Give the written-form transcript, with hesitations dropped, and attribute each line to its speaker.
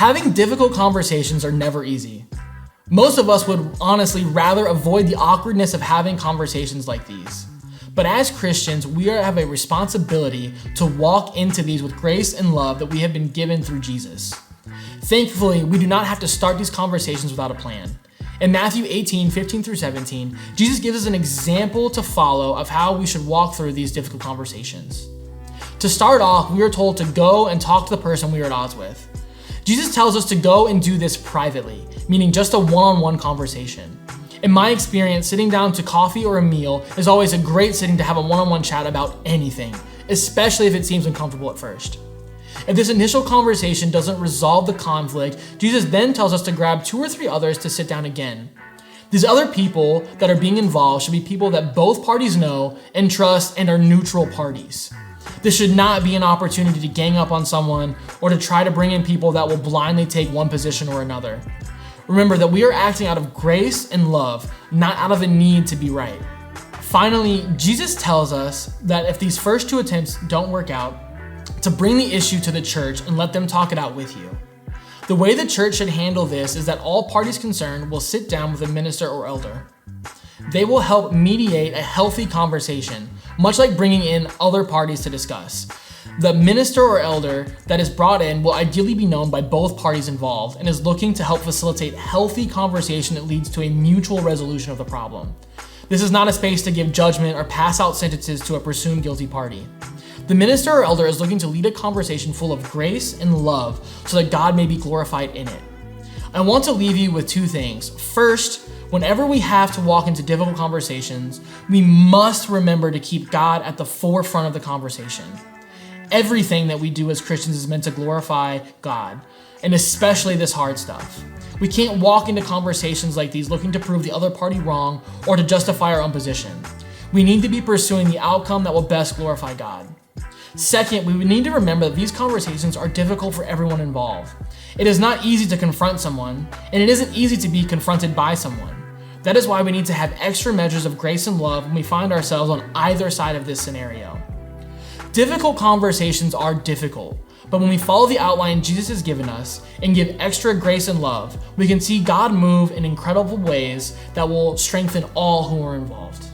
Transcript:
Speaker 1: Having difficult conversations are never easy. Most of us would honestly rather avoid the awkwardness of having conversations like these. But as Christians, we have a responsibility to walk into these with grace and love that we have been given through Jesus. Thankfully, we do not have to start these conversations without a plan. In Matthew 18:15-17, Jesus gives us an example to follow of how we should walk through these difficult conversations. To start off, we are told to go and talk to the person we are at odds with. Jesus tells us to go and do this privately, meaning just a one-on-one conversation. In my experience, sitting down to coffee or a meal is always a great setting to have a one-on-one chat about anything, especially if it seems uncomfortable at first. If this initial conversation doesn't resolve the conflict, Jesus then tells us to grab 2 or 3 others to sit down again. These other people that are being involved should be people that both parties know and trust and are neutral parties. This should not be an opportunity to gang up on someone or to try to bring in people that will blindly take one position or another. Remember that we are acting out of grace and love, not out of a need to be right. Finally, Jesus tells us that if these first 2 attempts don't work out, to bring the issue to the church and let them talk it out with you. The way the church should handle this is that all parties concerned will sit down with a minister or elder. They will help mediate a healthy conversation, much like bringing in other parties to discuss. The minister or elder that is brought in will ideally be known by both parties involved and is looking to help facilitate healthy conversation that leads to a mutual resolution of the problem. This is not a space to give judgment or pass out sentences to a presumed guilty party. The minister or elder is looking to lead a conversation full of grace and love so that God may be glorified in it. I want to leave you with 2 things. First, whenever we have to walk into difficult conversations, we must remember to keep God at the forefront of the conversation. Everything that we do as Christians is meant to glorify God, and especially this hard stuff. We can't walk into conversations like these looking to prove the other party wrong or to justify our own position. We need to be pursuing the outcome that will best glorify God. Second, we need to remember that these conversations are difficult for everyone involved. It is not easy to confront someone, and it isn't easy to be confronted by someone. That is why we need to have extra measures of grace and love when we find ourselves on either side of this scenario. Difficult conversations are difficult, but when we follow the outline Jesus has given us and give extra grace and love, we can see God move in incredible ways that will strengthen all who are involved.